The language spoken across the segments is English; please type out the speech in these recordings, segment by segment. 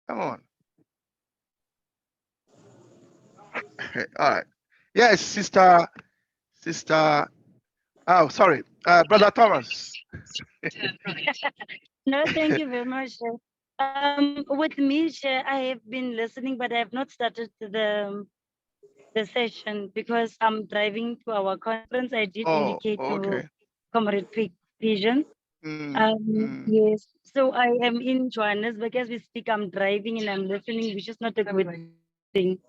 Come on. All right. Yes, sister. Oh, sorry, brother Thomas. No, thank you very much. With me, I have been listening, but I have not started the session because I'm driving to our conference. I did Oh, indicate to okay. Comrade Vision. Mm, mm, Yes. So I am in Johannesburg as we speak. I'm driving and I'm listening, which is not a good thing.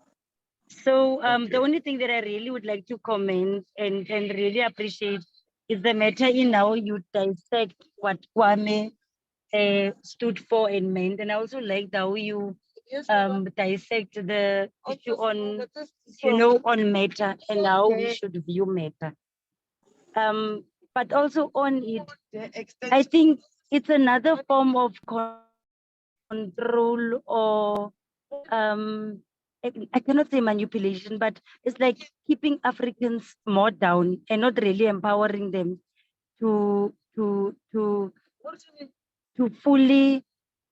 So the okay. only thing that I really would like to comment and really appreciate is the matter in how you dissect what Kwame stood for and meant. And I also liked how you dissect the issue on, on matter and how we should view matter. Um, but also on it, I think it's another form of control or I cannot say manipulation, but it's like keeping Africans more down and not really empowering them to to to to fully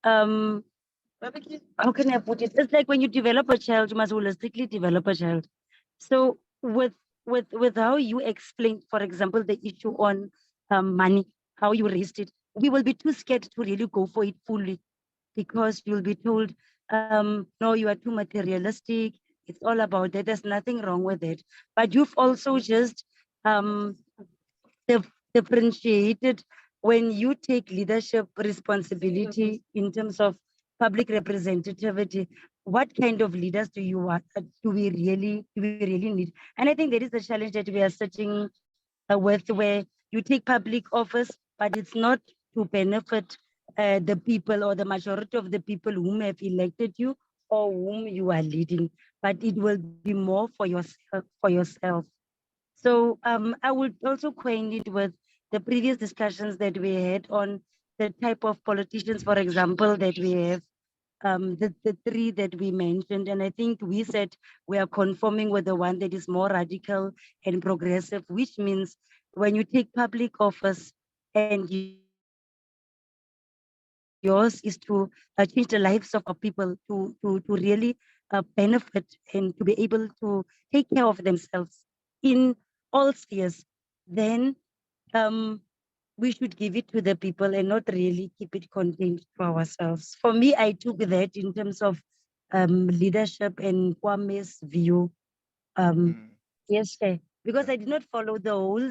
how can I put it? It's like when you develop a child, you must holistically develop a child. So with how you explain, for example, the issue on money, how you raised it, we will be too scared to really go for it fully because you'll be told, no, you are too materialistic. It's all about that. There's nothing wrong with it. But you've also just um, differentiated when you take leadership responsibility in terms of public representativity. What kind of leaders do you want? Do we really need? And I think there is a challenge that we are sitting with where you take public office, but it's not to benefit the people or the majority of the people whom have elected you or whom you are leading, but it will be more for yourself. So I would also coin it with the previous discussions that we had on the type of politicians, for example, that we have, the three that we mentioned. And I think we said we are conforming with the one that is more radical and progressive, which means when you take public office and yours is to change the lives of our people to really benefit and to be able to take care of themselves in all spheres, then um, we should give it to the people and not really keep it contained to ourselves. For me, I took that in terms of leadership and Kwame's view. Um, mm. yes, because Yeah. I did not follow the whole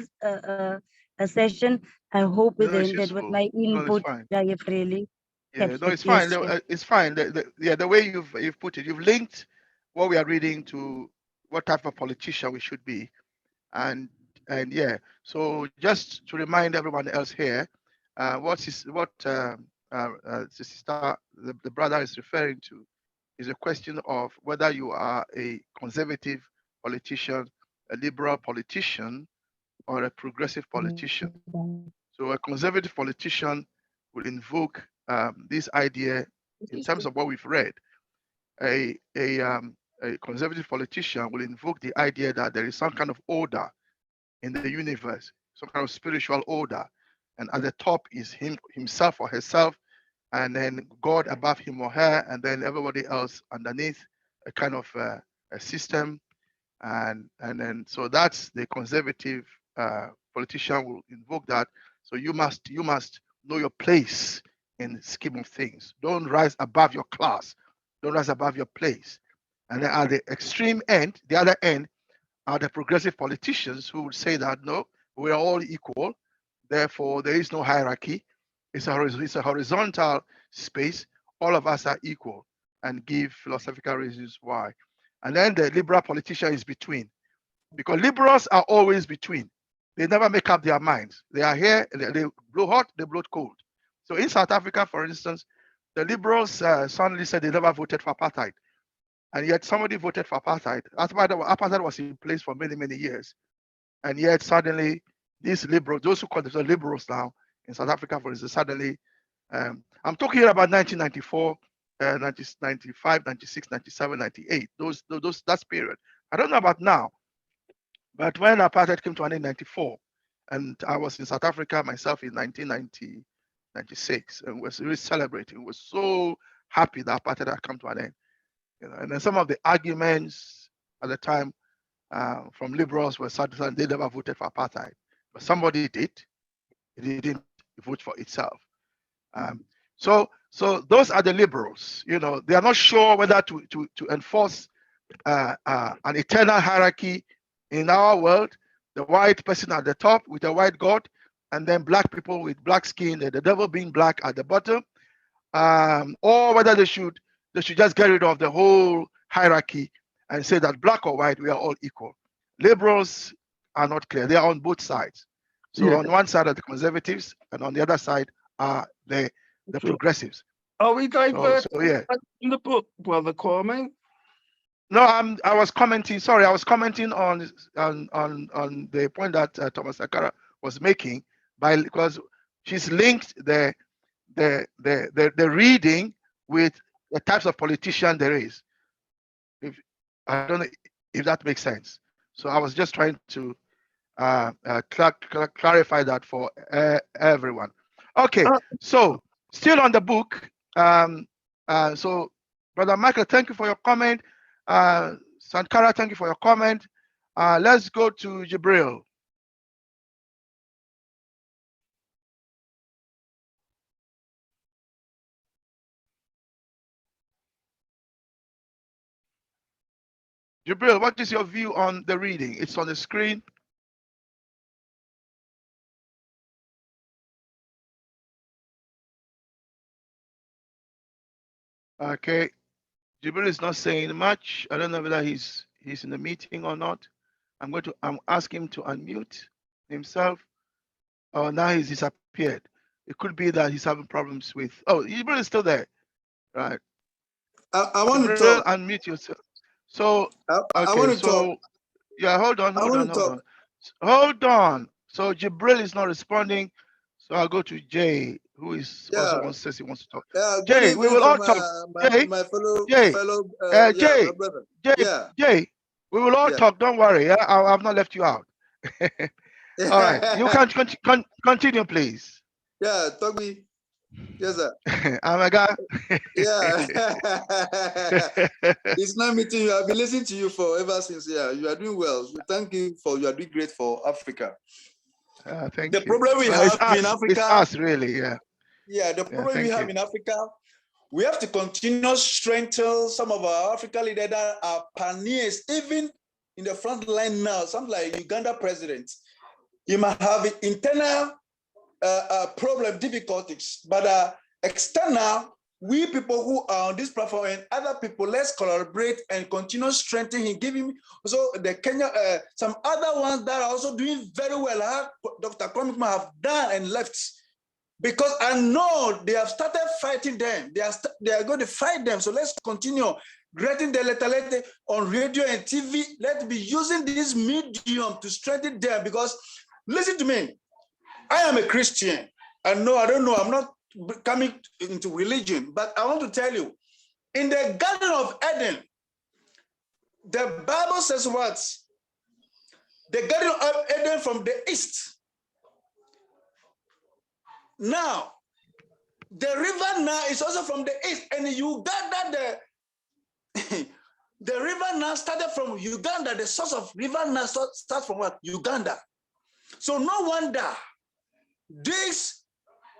session. I hope No, it's then that with useful. my No, it's input, fine. I have really Yeah, no, captured. it's fine. Yes, It's fine. Yeah, the way you've put it, you've linked what we are reading to what type of politician we should be, and yeah. So just to remind everyone else here, the sister, the brother is referring to is a question of whether you are a conservative politician, a liberal politician, or a progressive politician. So a conservative politician will invoke this idea in terms of what we've read. A, a, um, a conservative politician will invoke the idea that there is some kind of order in the universe, some kind of spiritual order, and at the top is himself or herself, and then God above him or her, and then everybody else underneath, a kind of a system, and then so that's the conservative politician will invoke that. So you must know your place in the scheme of things. Don't rise above your class. Don't rise above your place. And then at the extreme end, the other end, are the progressive politicians who would say that no, we are all equal. Therefore, there is no hierarchy. It's a horizontal space. All of us are equal, and give philosophical reasons why. And then the liberal politician is between, because liberals are always between. They never make up their minds. They are here, they blow hot, they blow cold. So in South Africa, for instance, the liberals suddenly said they never voted for apartheid. And yet somebody voted for apartheid. Apartheid was in place for many, many years. And yet suddenly these liberals, those who call themselves liberals now in South Africa, for instance, suddenly, I'm talking here about 1994, 95, 96, 97, 98, that period. I don't know about now, but when apartheid came to an end in 94, and I was in South Africa myself in 1990, 96, and was really celebrating. It was so happy that apartheid had come to an end. And then some of the arguments at the time from liberals were sad they never voted for apartheid, but somebody did. It didn't vote for itself. So those are the liberals. They are not sure whether to enforce an eternal hierarchy in our world, the white person at the top with a white god, and then black people with black skin, the devil being black at the bottom, or whether they should just get rid of the whole hierarchy and say that black or white, we are all equal. Liberals are not clear. They are on both sides. So on one side are the conservatives, and on the other side are the progressives. Are we diverting yeah. in the book, Brother Kwame? No, I was commenting. Sorry, I was commenting on the point that Thomas Sakara was making, because she's linked the reading with the types of politician there is. I don't know if that makes sense. So I was just trying to clarify that for everyone. Okay, so still on the book. So Brother Michael, thank you for your comment. Sankara, thank you for your comment. Let's go to Jibril. Jibril, what is your view on the reading? It's on the screen. Okay, Jibril is not saying much. I don't know whether he's in the meeting or not. I'm ask him to unmute himself. Oh, now he's disappeared. It could be that he's having problems with. Oh, Jibril is still there, right? I want Jibril, to talk. Unmute yourself. So I want to talk. Yeah, hold on. So Jibril is not responding. So I'll go to Jay, who is also says he wants to talk. Yeah, Jay, we will all talk. My fellow Jay, brother. Jay, we will all talk. Don't worry. Yeah, I've not left you out. All right, you can continue, please. Yeah, talk me. Yes, sir. I'm a guy. Yeah. It's not meeting you. I've been listening to you for ever since. Yeah, you are doing well. Thank you you are doing great for Africa. Thank the you. problem we have in Africa. It's us, really. Yeah. Yeah, the problem we have in Africa, we have to continue strengthen some of our African leaders that are pioneers, even in the front line now. Something like Uganda president, you might have internal problem, difficulties, but external, we people who are on this platform and other people, let's collaborate and continue strengthening, giving also the Kenya, some other ones that are also doing very well. Dr. Kwame have done and left, because I know they have started fighting them. They are going to fight them. So let's continue getting the letter on radio and TV. Let's be using this medium to strengthen them, because listen to me. I am a Christian. I don't know, I'm not coming into religion, but I want to tell you, in the Garden of Eden, the Bible says what? The Garden of Eden from the east. Now, the river now is also from the east, and Uganda, the river now started from Uganda. The source of river now starts from what? Uganda. So no wonder this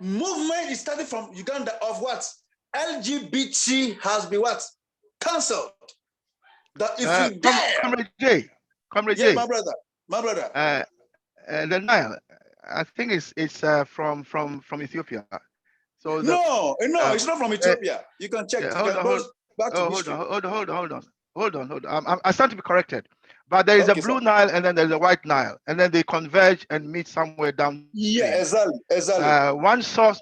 movement is starting from Uganda of what? LGBT has been what? Cancelled. That if you dare. Comrade Jay. My brother. The Nile, I think it's from Ethiopia. So no, it's not from Ethiopia. You can check. Hold on. I stand to be corrected. But there is a blue Nile and then there's a white Nile, and then they converge and meet somewhere down. Yeah, exactly. One source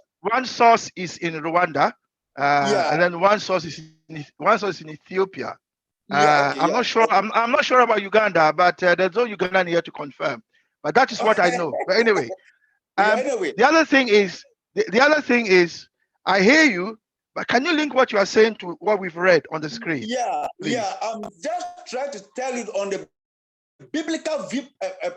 is in Rwanda, and then one source is in Ethiopia. I'm not sure. I'm not sure about Uganda, but there's no Ugandan here to confirm. But that is what I know. But anyway, the other thing is, I hear you, but can you link what you are saying to what we've read on the screen? Yeah. I'm just trying to tell you on the biblical view,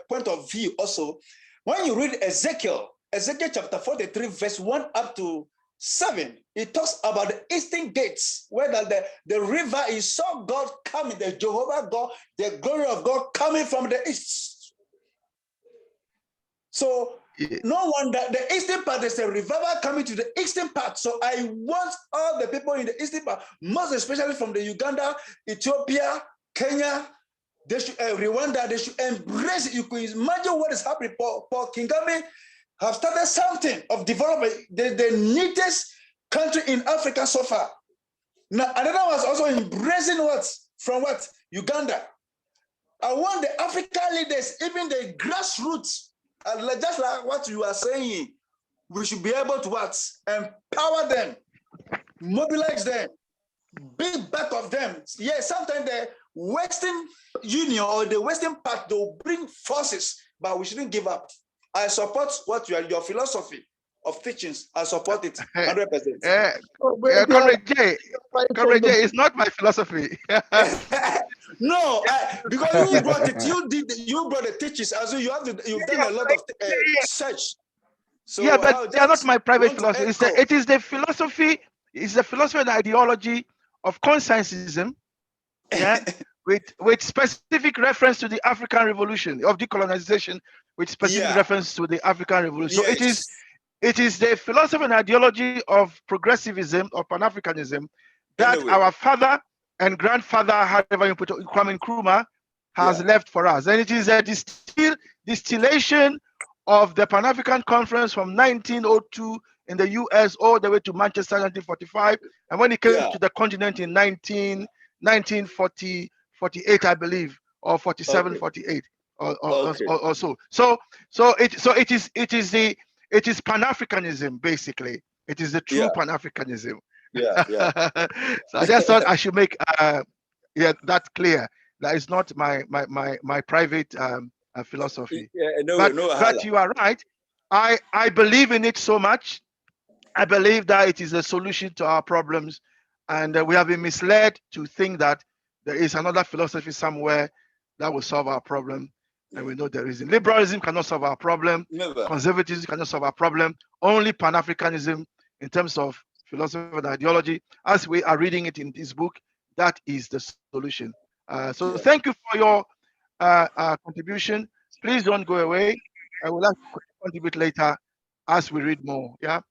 point of view. Also, when you read Ezekiel chapter 43, verse 1 up to 7, it talks about the eastern gates, where the river is saw God coming, the Jehovah God, the glory of God coming from the east. So no wonder the eastern part is a revival coming to the eastern part. So I want all the people in the eastern part, most especially from the Uganda, Ethiopia, Kenya, they should Rwanda, they should embrace it. You can imagine what is happening. Paul Kagame have started something of development, the neatest country in Africa so far. Now, another was also embracing Uganda. I want the African leaders, even the grassroots, just like what you are saying, we should be able to empower them, mobilize them, be back of them. Yeah, sometimes the Western Union or the Western part, they'll bring forces, but we shouldn't give up. I support your philosophy of teachings. I support it 100%. Comrade J, it's not my philosophy. No, because you brought it, you brought the teachings, as you've done a lot of search. So yeah, but they are not my private philosophy. It is the philosophy. It's the philosophy and ideology of consensusism. Yeah. with specific reference to the African Revolution, of decolonization, with specific reference to the African Revolution. Yes. So it is the philosophy and ideology of progressivism, or Pan-Africanism, that our father and grandfather, however you put it, Kwame Nkrumah, has left for us. And it is a distillation of the Pan-African Conference from 1902 in the US all the way to Manchester 1945. And when it came to the continent in 1948, I believe, or 47, 48, or so. So it is Pan-Africanism, basically. It is the true Pan-Africanism. Yeah. So I just thought I should make that clear. That is not my private philosophy. But you are right. I believe in it so much. I believe that it is a solution to our problems, and we have been misled to think that there is another philosophy somewhere that will solve our problem, and we know there isn't. Liberalism cannot solve our problem. Never. Conservatism cannot solve our problem. Only Pan-Africanism, in terms of philosophy and ideology, as we are reading it in this book, that is the solution. So thank you for your contribution. Please don't go away. I will like to contribute later as we read more. Yeah.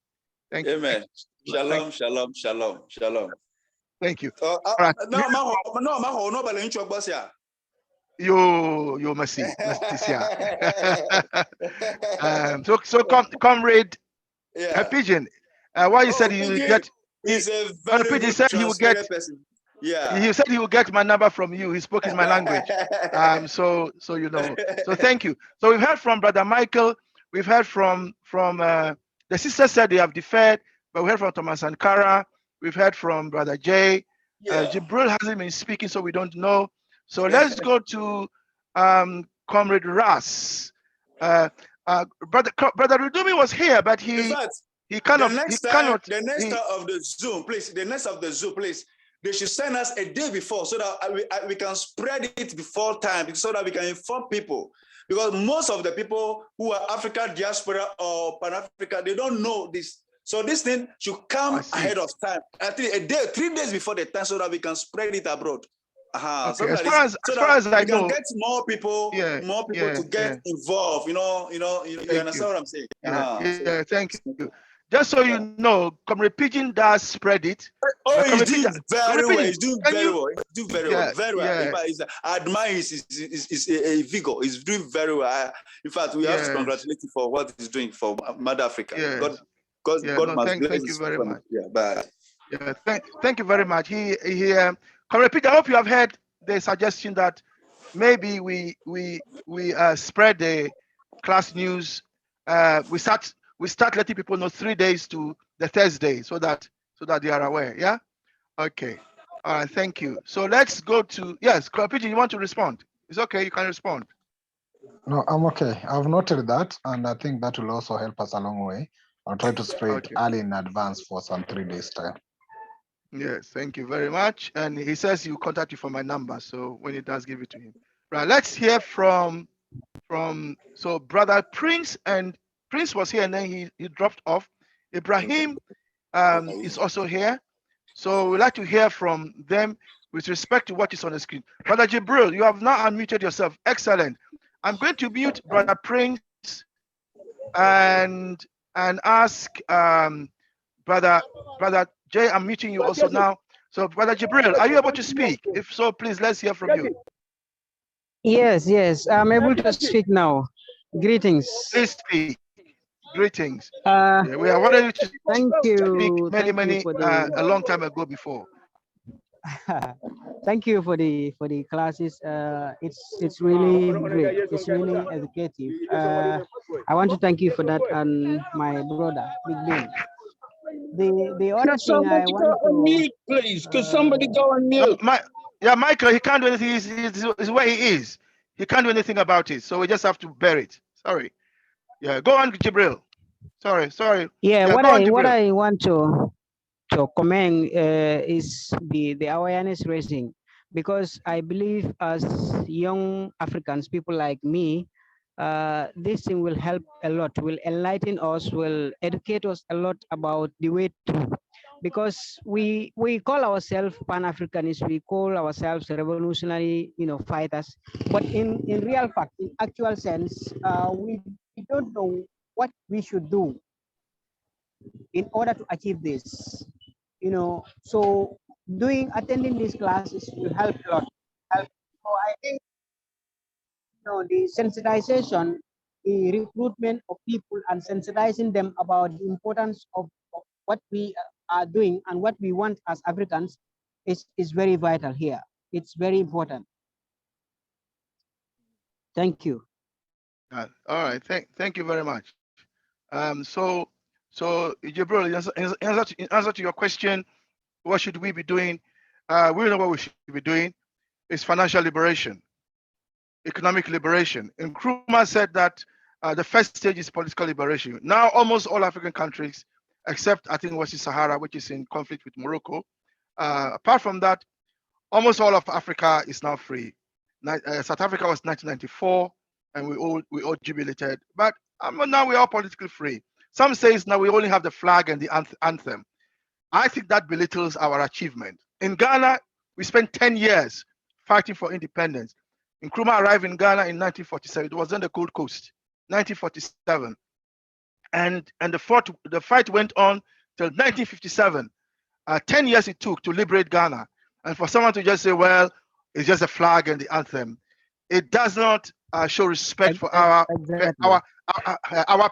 Thank you. Amen. Shalom, shalom, shalom, shalom. Thank you. Right. You mercy. So comrade Pigeon, why you said you get? He's a very good said he will get person. Yeah. He said he will get my number from you. He spoke in my language. So you know. So thank you. So we've heard from Brother Michael. We've heard from the sister said they have deferred, but we heard from Thomas Sankara. We've heard from Brother Jay. Jibril hasn't been speaking, so we don't know. So let's go to Comrade Ras. Brother Rudumi was here, but he cannot. The next of the Zoom, please. The next of the Zoom, please. They should send us a day before so that we can spread it before time, so that we can inform people. Because most of the people who are African diaspora or Pan-Africa, they don't know this. So this thing should come ahead of time. I think a day, 3 days before the time, so that we can spread it abroad. Okay. So as far as I know, get more people to get involved. You understand what I'm saying? Thank you. Just so you know, Comrade Pigeon does spread it. Oh, he's doing very well. He's doing very well. He's doing very well. Very well. I admire his vigor. He's doing very well. In fact, we have to congratulate him for what he's doing for Mother Africa. God must bless. Thank you very much. Yeah, bye. Yeah, thank you very much. Comrade Peter, I hope you have heard the suggestion that maybe we spread the class news. We start letting people know 3 days to the Thursday, so that they are aware. Yeah. Okay. All right. Thank you. So let's go to Comrade Peter. You want to respond? It's okay. You can respond. No, I'm okay. I've noted that, and I think that will also help us a long way. I'll try to spread early in advance for some 3 days time. Yes, thank you very much. And he says he will contact you for my number, so when he does, give it to him. Right, let's hear from Brother Prince, and Prince was here and then he dropped off. Ibrahim, is also here. So we'd like to hear from them with respect to what is on the screen. Brother Jibril, you have now unmuted yourself. Excellent. I'm going to mute Brother Prince and ask Brother Jay, I'm muting you also now. So Brother Jibril, are you able to speak? If so, please, let's hear from you. Yes, I'm able to speak now. Greetings. Please speak. Greetings. Yeah, we are wanting you to thank you. speak a long time ago before. Thank you for the classes. It's really great. It's really educative. I want to thank you for that, and my brother Big Ben. The other Could thing I somebody want go on to mute, please? Could somebody go on mute? Michael, he can't do anything. He's where he is. He can't do anything about it. So we just have to bear it. Sorry. Yeah, go on, Jibril. Sorry. Yeah, what Jibril. I want to comment is the awareness raising, because I believe as young Africans, people like me, this thing will help a lot, will enlighten us, will educate us a lot about the way to, because we call ourselves Pan-Africanists, we call ourselves revolutionary, fighters, but in real fact, in actual sense, we don't know what we should do in order to achieve this. So attending these classes will help a lot. So I think the sensitization, the recruitment of people and sensitizing them about the importance of what we are doing and what we want as Africans is very vital here. It's very important. Thank you. All right, thank you very much. So Jibril, in answer to your question, what should we be doing? We know what we should be doing. It's financial liberation, economic liberation. And Nkrumah said that the first stage is political liberation. Now, almost all African countries, except I think West Sahara, which is in conflict with Morocco, apart from that, almost all of Africa is now free. South Africa was 1994, and we all jubilated. But now we are politically free. Some say now we only have the flag and the anthem. I think that belittles our achievement. In Ghana, we spent 10 years fighting for independence. Nkrumah arrived in Ghana in 1947. It was on the Gold Coast, 1947. And the fight went on till 1957. 10 years it took to liberate Ghana. And for someone to just say, well, it's just a flag and the anthem, it does not show respect for our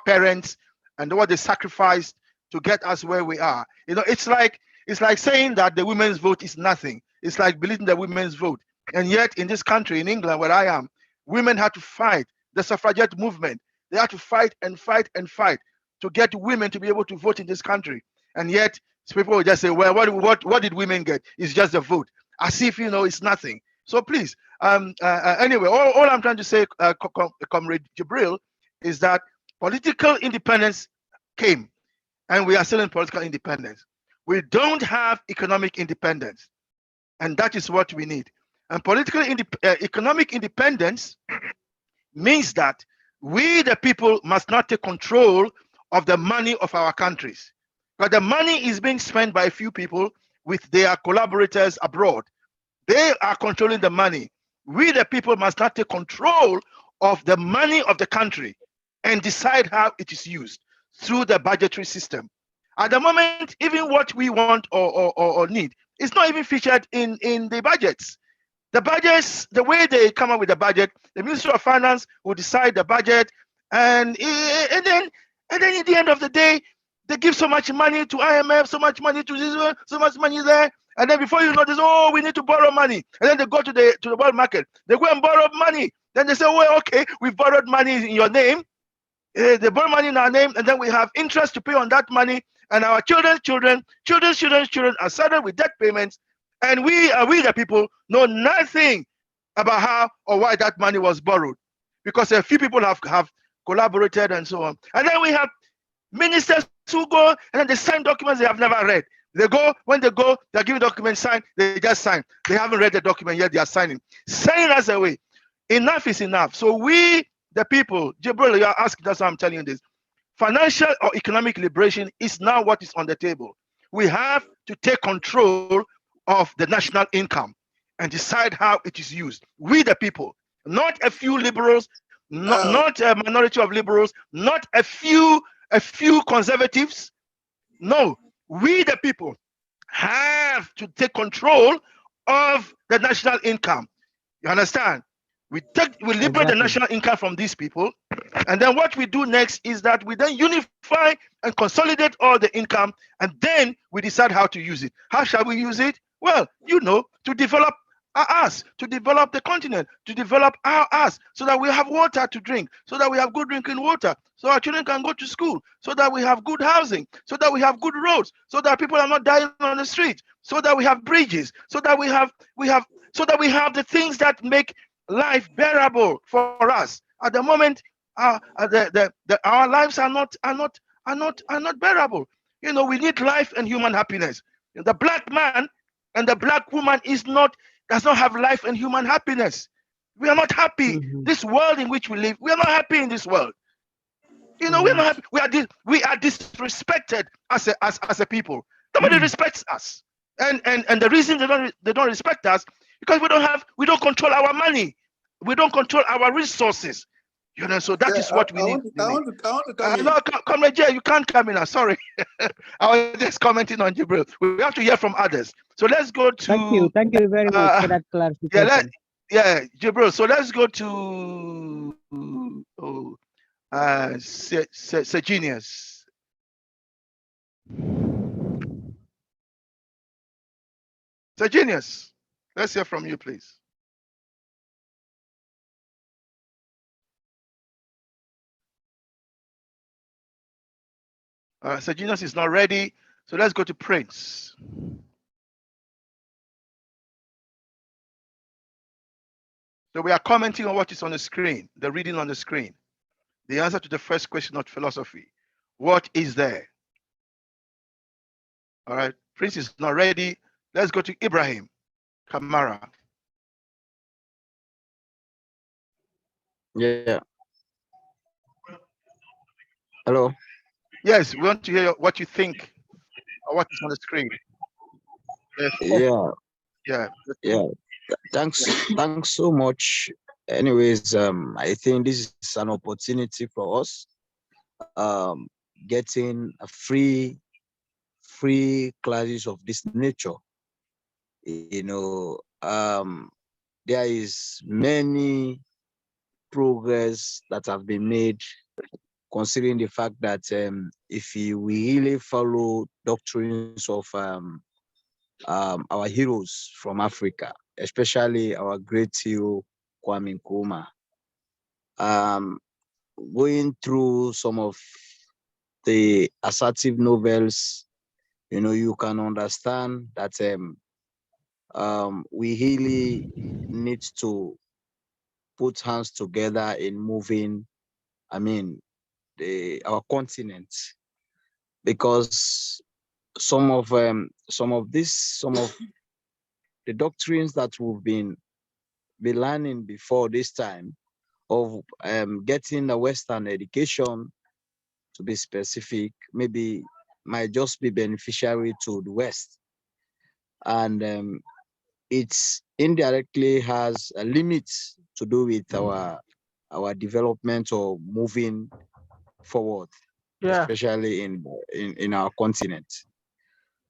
parents and what they sacrificed to get us where we are. It's like saying that the women's vote is nothing. It's like belittling the women's vote. And yet in this country, in England, where I am, women had to fight. The suffragette movement, they had to fight and fight and fight to get women to be able to vote in this country. And yet people will just say, well, what did women get? It's just a vote. As if, it's nothing. So please, anyway, all I'm trying to say, Comrade Jibril, is that political independence came, and we are still in political independence. We don't have economic independence, and that is what we need. And economic independence means that we, the people, must not take control of the money of our countries. But the money is being spent by a few people with their collaborators abroad. They are controlling the money. We, the people, must not take control of the money of the country and decide how it is used through the budgetary system. At the moment, even what we want or need is not even featured in the budgets. The budgets, the way they come up with the budget, the Ministry of Finance will decide the budget, and then at the end of the day, they give so much money to IMF, so much money to this one, so much money there, and then before you know this, we need to borrow money, and then they go to the world market, they go and borrow money. Then they say, well, okay, we've borrowed money in your name. They borrow money in our name, and then we have interest to pay on that money, and our children's children are saddled with debt payments, and we the people know nothing about how or why that money was borrowed, because a few people have collaborated and so on. And then we have ministers who go and then they sign documents they have never read. When they go, they're giving documents signed, they just sign. They haven't read the document yet, they are signing. Signing us away. Enough is enough. So we, the people, Jibril, you are asking, that's why I'm telling you this. Financial or economic liberation is now what is on the table. we have to take control of the national income and decide how it is used. We the people, not a few liberals, not a minority of liberals, not a few conservatives. No, we the people have to take control of the national income. You understand? We liberate the national income from these people, and then what we do next is that we then unify and consolidate all the income, and then we decide how to use it. How shall we use it? Well, to develop us, to develop the continent, to develop us, so that we have water to drink, so that we have good drinking water, so our children can go to school, so that we have good housing, so that we have good roads, so that people are not dying on the street, so that we have bridges, so that we have the things that make life bearable for us. At the moment, our lives are not bearable. We need life and human happiness. The black man and the black woman does not have life and human happiness. We are not happy. This world in which we live, we are not happy in this world. We are not happy. We are disrespected as a people. Nobody respects us, and the reason they don't respect us because we don't control our money, we don't control our resources. So that is what we need. I want to come in. No, Comrade Jay, you can't come in. I'm sorry. I was just commenting on Jibril. We have to hear from others. So let's go to. Thank you very much for that clarification. Jibril. So let's go to Segenius. Segenius, let's hear from you, please. Segenius is not ready, so let's go to Prince. So we are commenting on what is on the screen, the reading on the screen. The answer to the first question of philosophy. What is there? All right, Prince is not ready. Let's go to Ibrahim Kamara. Yeah. Hello. Yes, we want to hear what you think or what is on the screen. Yeah. Thanks so much. Anyways, I think this is an opportunity for us. Getting a free classes of this nature. There is many progress that have been made, considering the fact that if we really follow doctrines of our heroes from Africa, especially our great hero Kwame Nkrumah, going through some of the assertive novels, you can understand that we really need to put hands together in moving, our continent, because some of the doctrines that we've been learning before this time of getting a Western education, to be specific, maybe might just be beneficiary to the West, and it indirectly has a limit to do with our development or moving forward, especially in our continent.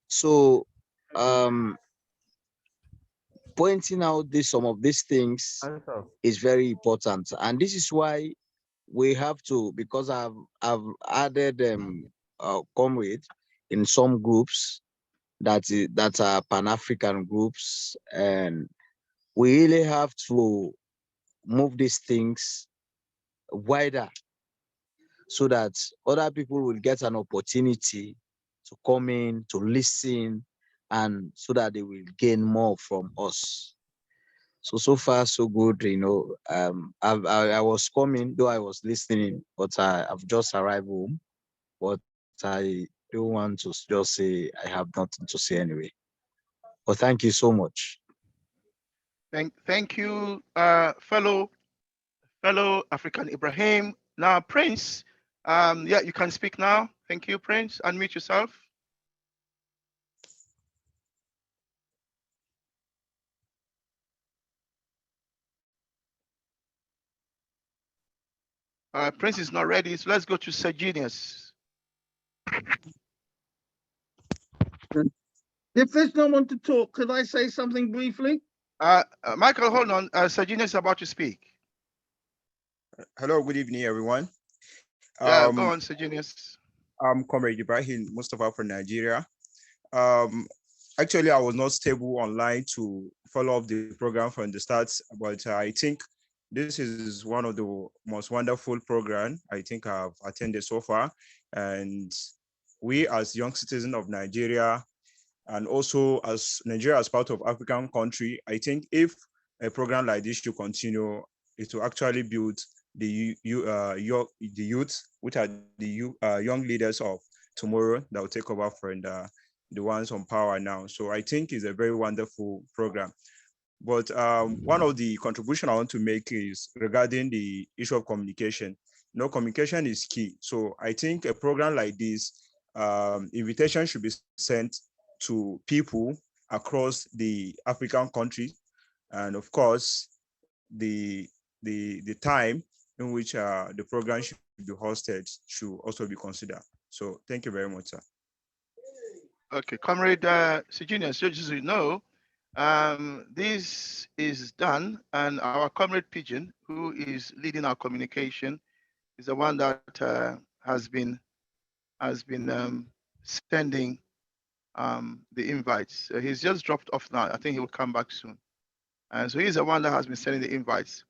So pointing out some of these things is very important, and this is why we have to, because I've added comrades in some groups that are Pan-African groups, and we really have to move these things wider so that other people will get an opportunity to come in, to listen, and so that they will gain more from us. So far so good. I was coming, though I was listening, but I've just arrived home. But I don't want to just say I have nothing to say anyway. But thank you so much. Thank you, fellow African Ibrahim. Now, Prince, you can speak now. Thank you, Prince. Unmute yourself. Prince is not ready, so let's go to Sir Genius. If there's no one to talk, could I say something briefly? Michael, hold on. Sir Genius is about to speak. Hello, good evening, everyone. Yeah, go on, Sir Genius. I'm Comrade Ibrahim Mustafa from Nigeria. Actually, I was not stable online to follow up the program from the start, but I think this is one of the most wonderful programs I think I've attended so far. And we as young citizens of Nigeria, and also as Nigeria as part of African country, I think if a program like this should continue, it will actually build the youth, which are the young leaders of tomorrow that will take over from the ones on power now. So I think it's a very wonderful program. But one of the contribution I want to make is regarding the issue of communication. Communication is key. So I think a program like this, invitation should be sent to people across the African countries, and of course, the time in which the program should be hosted should also be considered. So thank you very much, sir. Okay, Comrade Sejunius, just so you know, this is done, and our Comrade Pigeon, who is leading our communication, is the one that has been sending the invites. He's just dropped off now. I think he will come back soon. And so he's the one that has been sending the invites,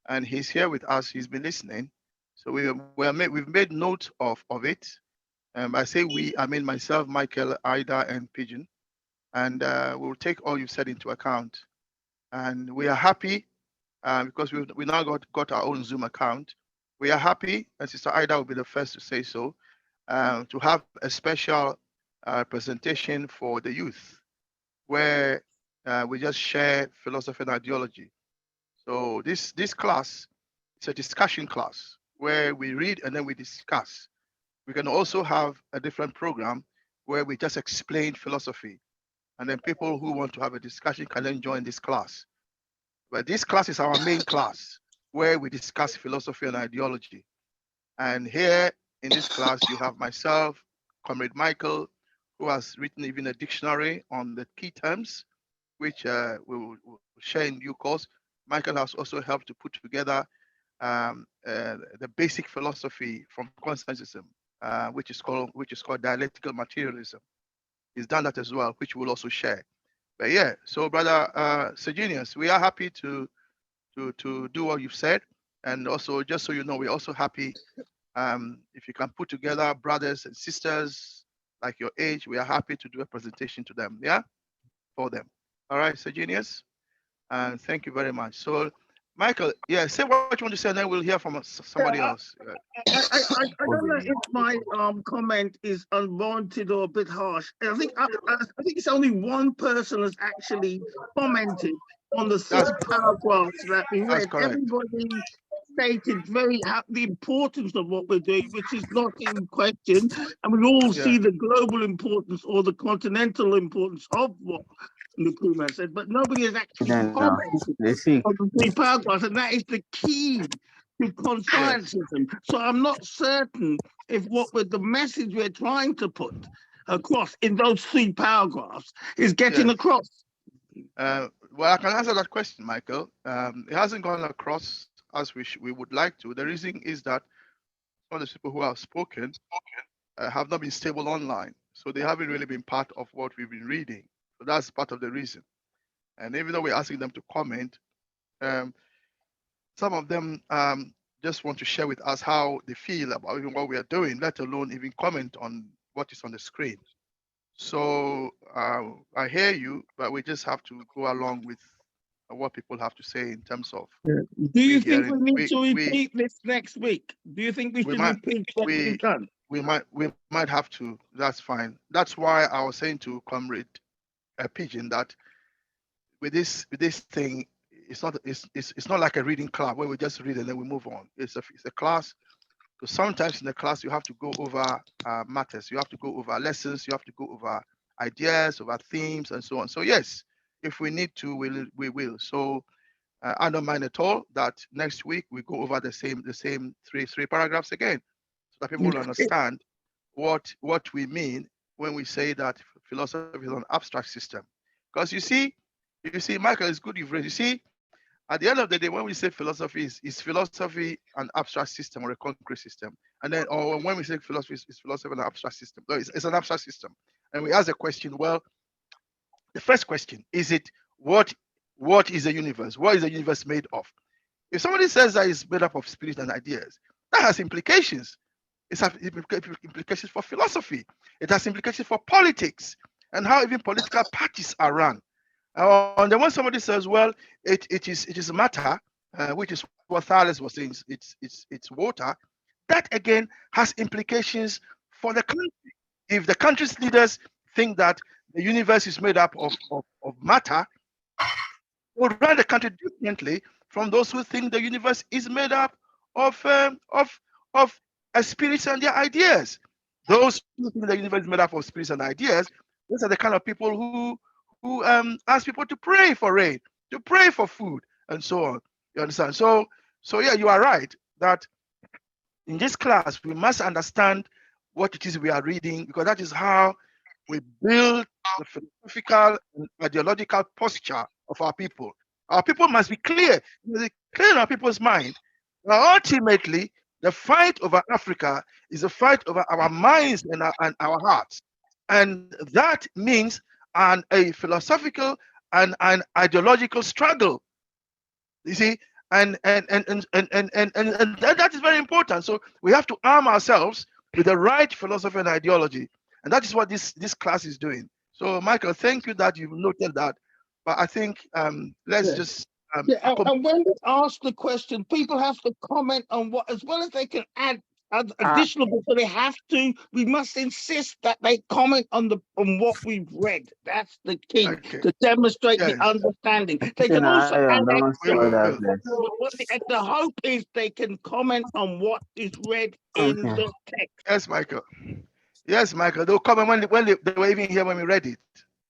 and he's here with us. He's been listening. So we've made note of it. I say we, I mean myself, Michael, Ida, and Pigeon, and we'll take all you've said into account. And we are happy because we now got our own Zoom account. We are happy, and Sister Ida will be the first to say so, to have a special presentation for the youth, where we just share philosophy and ideology. So this class, it's a discussion class where we read and then we discuss. We can also have a different program where we just explain philosophy, and then people who want to have a discussion can then join this class. But this class is our main class where we discuss philosophy and ideology. And here in this class, you have myself, Comrade Michael, who has written even a dictionary on the key terms, which we will share in due course. Michael has also helped to put together the basic philosophy from conscientism, which is called dialectical materialism. He's done that as well, which we'll also share. But yeah, so brother Sejunius, we are happy to do what you've said, and also just so you know, we're also happy if you can put together brothers and sisters like your age. We are happy to do a presentation to them, yeah, for them. All right, Sejunius, and thank you very much. So, Michael, yeah, say what you want to say, and then we'll hear from somebody else. I don't know if my comment is unwarranted or a bit harsh. I think it's only one person has actually commented on the three paragraphs that we read. Everybody stated the importance of what we're doing, which is not in question, and we all see the global importance or the continental importance of what Nkrumah said, but nobody has actually commented on the three paragraphs, and that is the key to conscientism. So I'm not certain if the message we're trying to put across in those three paragraphs is getting across. Well, I can answer that question, Michael. It hasn't gone across as we would like to. The reason is that some of the people who have spoken have not been stable online, so they haven't really been part of what we've been reading. So that's part of the reason. And even though we're asking them to comment, some of them just want to share with us how they feel about even what we are doing, let alone even comment on what is on the screen. So I hear you, but we just have to go along with what people have to say in terms of. Do you think we need to repeat this next week? Do you think we should repeat what we've done? We might have to. That's fine. That's why I was saying to Comrade Pigeon that with this thing, it's not like a reading club where we just read and then we move on. It's a class. So sometimes in the class you have to go over matters, you have to go over lessons, you have to go over ideas, over themes, and so on. So yes, if we need to, we will. So I don't mind at all that next week we go over the same three paragraphs again, so that people will understand what we mean when we say that philosophy is an abstract system. Because you see, Michael, it's good you've raised. You see, at the end of the day, when we say philosophy is philosophy an abstract system or a concrete system, and then or when we say philosophy is philosophy an abstract system, no, it's an abstract system, and we ask the question, well, the first question is it what is the universe? What is the universe made of? If somebody says that it's made up of spirit and ideas, that has implications. It has implications for philosophy. It has implications for politics and how even political parties are run. And then when somebody says, well, it is matter, which is what Thales was saying, it's water, that again has implications for the country. If the country's leaders think that the universe is made up of matter, would run the country differently from those who think the universe is made up of spirits and their ideas. Those who think the universe is made up of spirits and ideas, those are the kind of people who ask people to pray for rain, to pray for food, and so on. You understand? So yeah, you are right that in this class we must understand what it is we are reading, because that is how we build the philosophical and ideological posture of our people. Our people must be clear, clear in our people's mind. Now, ultimately, the fight over Africa is a fight over our minds and our hearts. And that means a philosophical and an ideological struggle. You see, and that is very important. So we have to arm ourselves with the right philosophy and ideology. And that is what this class is doing. So, Michael, thank you that you've noted that. But I think let's just and when we ask the question, people have to comment on what, as well as they can add additional bits, so they have to. We must insist that they comment on what we've read. That's the key to demonstrate the understanding. They can also add the hope is they can comment on what is read in the text. Yes, Michael. Yes, Michael. They'll comment when they were even here when we read it.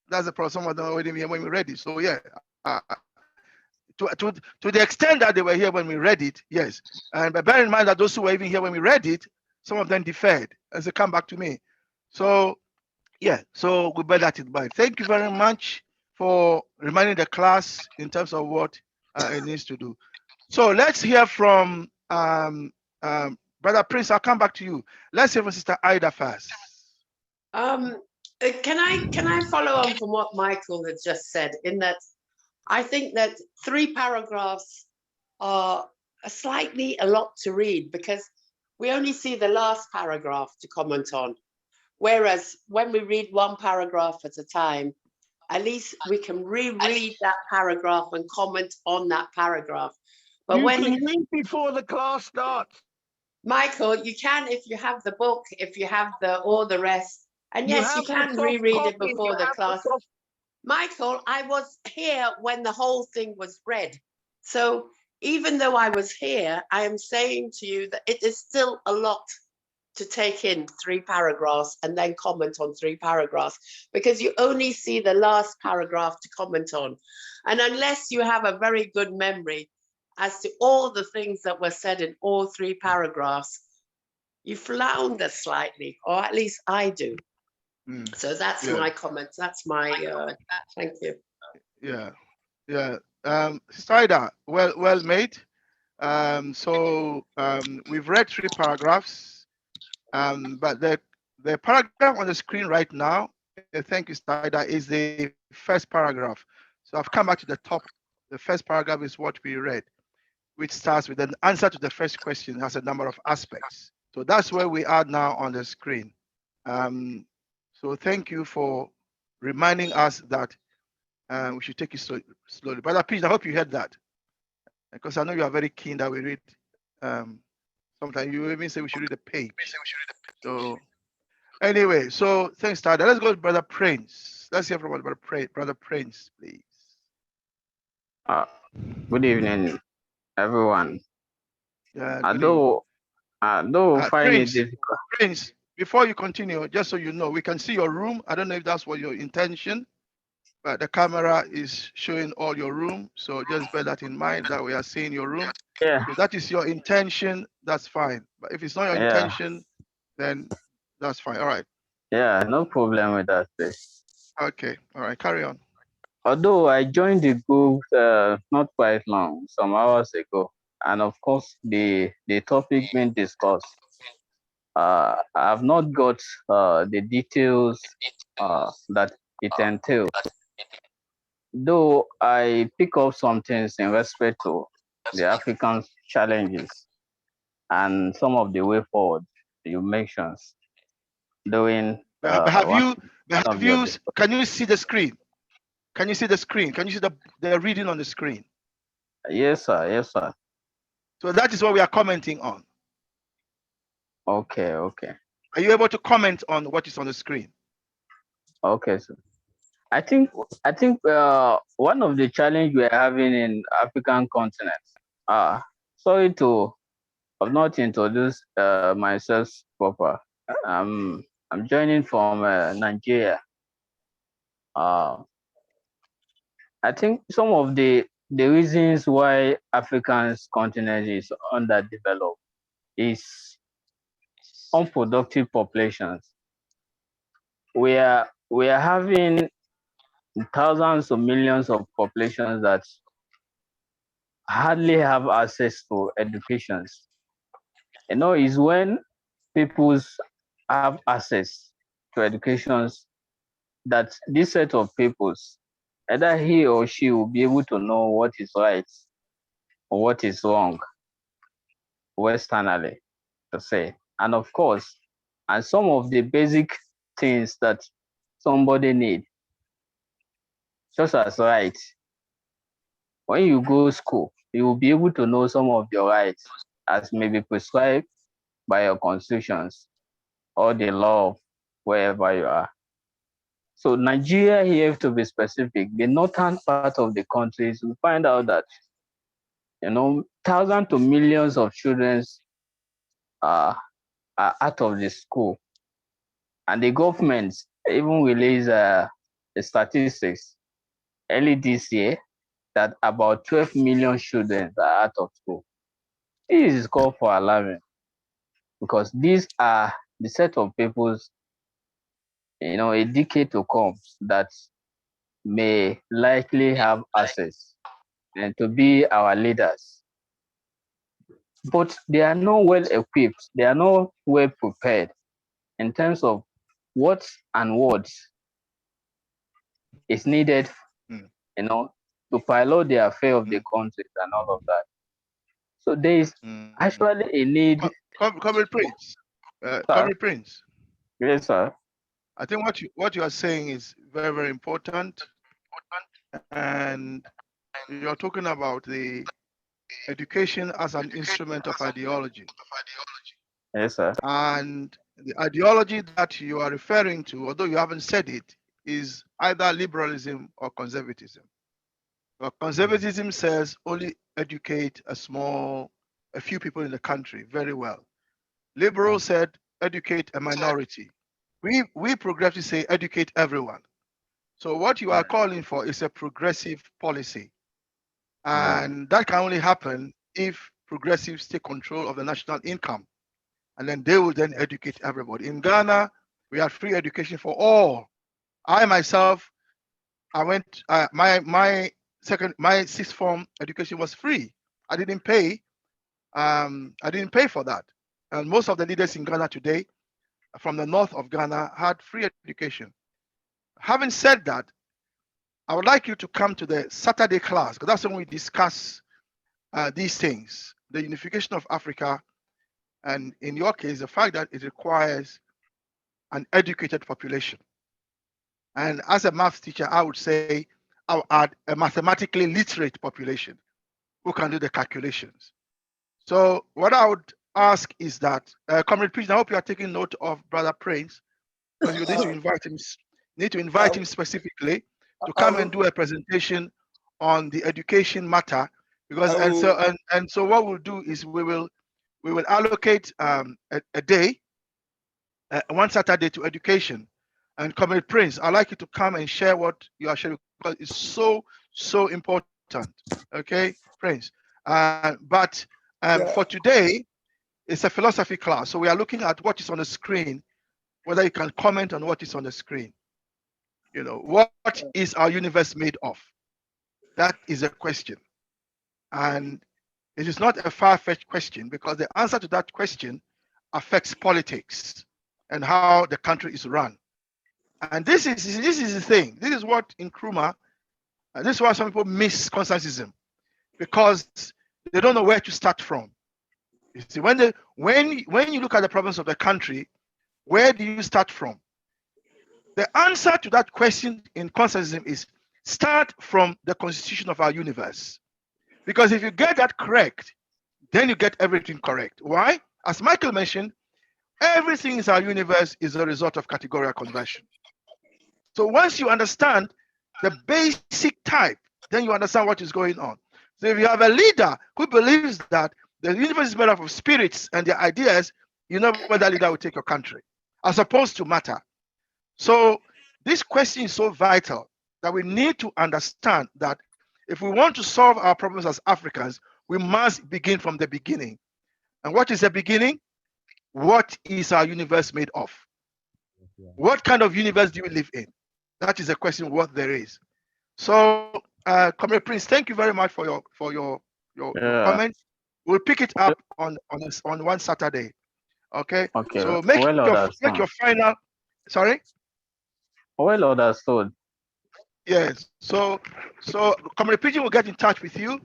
That's the problem. Some of them were even here when we read it. So yeah, to the extent that they were here when we read it, yes. But bear in mind that those who were even here when we read it, some of them deferred as they come back to me. So yeah, so we bear that in mind. Thank you very much for reminding the class in terms of what it needs to do. So let's hear from Brother Prince. I'll come back to you. Let's hear from Sister Ida first. Can I follow on from what Michael had just said, in that I think that 3 paragraphs are a lot to read, because we only see the last paragraph to comment on. Whereas when we read 1 paragraph at a time, at least we can reread that paragraph and comment on that paragraph. But you can read before the class starts. Michael, you can if you have the book, if you have all the rest. And yes, you can reread it before the class. Michael, I was here when the whole thing was read. So even though I was here, I am saying to you that it is still a lot to take in 3 paragraphs and then comment on 3 paragraphs, because you only see the last paragraph to comment on. And unless you have a very good memory as to all the things that were said in all 3 paragraphs, you flounder slightly, or at least I do. So that's my comment. That's my thank you. Yeah. Strider, well made. So we've read 3 paragraphs, but the paragraph on the screen right now, thank you, Strider, is the first paragraph. So I've come back to the top. The first paragraph is what we read, which starts with an answer to the first question. It has a number of aspects. So that's where we are now on the screen. So thank you for reminding us that we should take it slowly. Brother Peach, I hope you heard that, because I know you are very keen that we read. Sometimes you even say we should read the page. So anyway, so thanks, Tada. Let's go to Brother Prince. Let's hear from Brother Prince, please. Good evening, everyone. Although find it difficult. Prince, before you continue, just so you know, we can see your room. I don't know if that's what your intention. but the camera is showing all your room. So just bear that in mind that we are seeing your room. Yeah. If that is your intention, that's fine. But if it's not your Yeah. intention, then that's fine. All right. Yeah, no problem with that, please. Okay. All right. Carry on. Although I joined the group not quite long, some hours ago, and of course the topic being discussed, I've not got the details that it entails. Though I pick up some things in respect to the African challenges and some of the way forward you mentioned during But have one you? But of have your you? Can you see the screen? Can you see the screen? Can you see the reading on the screen? Yes, sir. Yes, sir. So that is what we are commenting on. Okay. Okay. Are you able to comment on what is on the screen? Okay, sir. I think one of the challenge we are having in African continent. Sorry to have not introduced myself proper. I'm joining from Nigeria. Uh, I think some of the reasons why African's continent is underdeveloped is unproductive populations. We are having thousands of millions of populations that hardly have access to educations. Is when peoples have access to educations that this set of peoples, either he or she will be able to know what is right or what is wrong, westernly to say. And of course, and some of the basic things that somebody need, such as right. When you go school, you will be able to know some of your rights as may be prescribed by your constitutions or the law of wherever you are. So Nigeria here, to be specific, the northern part of the countries, we find out that thousands to millions of children are out of the school, and the government even released the statistics early this year that about 12 million children are out of school. This is called for alarming because these are the set of peoples, a decade to come that may likely have access and to be our leaders. But they are not well equipped, they are not well prepared in terms of what and what is needed, to pilot the affair of the countries and all of that. So there is actually a need. Comrade Prince. Comrade Prince. Yes, sir. I think what you are saying is very, very important. And you're talking about the education as an instrument of ideology. Yes, sir. And the ideology that you are referring to, although you haven't said it, is either liberalism or conservatism. But conservatism says only educate a few people in the country very well. Liberals said educate a minority. We progressives say educate everyone. So what you are calling for is a progressive policy. And that can only happen if progressives take control of the national income. And then they will then educate everybody. In Ghana, we have free education for all. I myself, I went, my sixth form education was free. I didn't pay. I didn't pay for that. And most of the leaders in Ghana today, from the north of Ghana, had free education. Having said that, I would like you to come to the Saturday class, because that's when we discuss these things, the unification of Africa, and in your case, the fact that it requires an educated population. And as a math teacher, I would say I'll add a mathematically literate population who can do the calculations. So what I would ask is that, Comrade Prince, I hope you are taking note of Brother Prince, because you need to invite him specifically to come and do a presentation on the education matter. Because so what we'll do is we will allocate a day, one Saturday to education. And Comrade Prince, I'd like you to come and share what you are sharing because it's so important. Okay, friends. But for today, it's a philosophy class, so we are looking at what is on the screen. Whether you can comment on what is on the screen. You know, what is our universe made of? That is a question, and it is not a far-fetched question because the answer to that question affects politics and how the country is run. And this is the thing. This is what in Nkrumah, this is why some people miss consensusism, because they don't know where to start from. You see, when you look at the problems of the country, where do you start from? The answer to that question in consensusism is start from the constitution of our universe. Because if you get that correct, then you get everything correct. Why? As Michael mentioned, everything in our universe is a result of categorical conversion. So once you understand the basic type, then you understand what is going on. So if you have a leader who believes that the universe is made up of spirits and their ideas, you know where that leader will take your country, as opposed to matter. So this question is so vital that we need to understand that if we want to solve our problems as Africans, we must begin from the beginning. And what is the beginning? What is our universe made of? What kind of universe do we live in? That is the question, what there is. So, Comrade Prince, thank you very much for your comments. We'll pick it up on one Saturday. Okay. Okay. So make your final. Sorry. Well understood. Yes. So Comrade Pigeon will get in touch with you,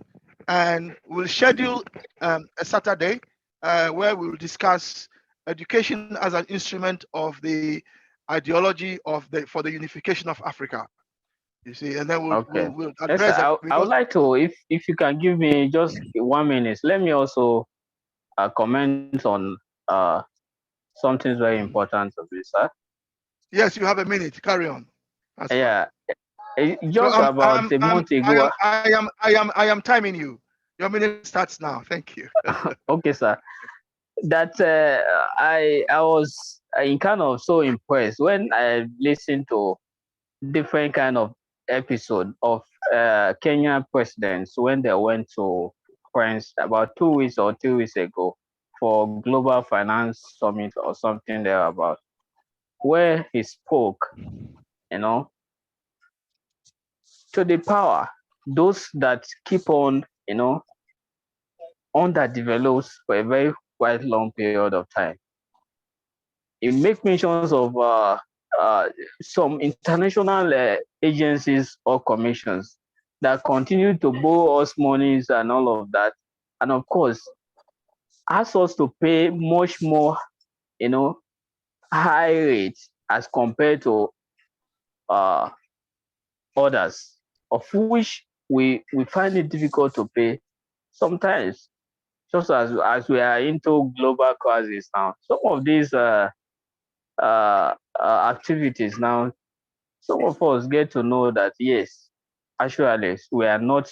and we'll schedule a Saturday where we'll discuss education as an instrument of the ideology for the unification of Africa. You see, and then we'll address yes, I would like to, if you can give me just 1 minute, let me also comment on something very important to this, sir. Yes, you have a minute. Carry on. That's yeah. Just so about a month ago. I am timing you. Your minute starts now. Thank you. Okay, sir. That I was kind of so impressed when I listened to different kind of episode of Kenyan presidents when they went to France about 2 weeks or 3 weeks ago for Global Finance Summit or something there about, where he spoke, you know, to the power, those that keep on, you know, underdeveloped for a very quite long period of time. It makes mentions of some international agencies or commissions that continue to borrow us monies and all of that, and of course ask us to pay much more, you know, high rates as compared to others, of which we find it difficult to pay sometimes. Just as we are into global crisis now, some of these activities now, some of us get to know that yes, actually we are not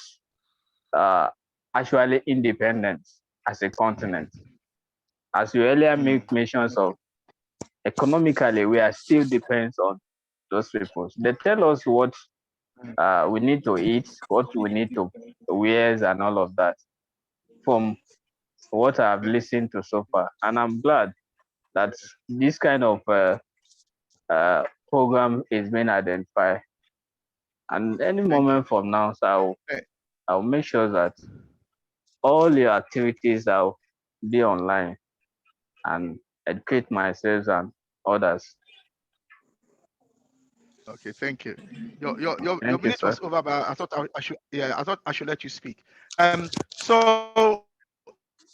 actually independent as a continent. As you earlier make mentions of, economically we are still dependent on those people. They tell us what we need to eat, what we need to wear, and all of that, from what I've listened to so far. And I'm glad that this kind of program is being identified. And any moment from now, so I'll make sure that all your activities will be online and educate myself and others. Okay, thank you. Your minute was over, but I thought I should let you speak. So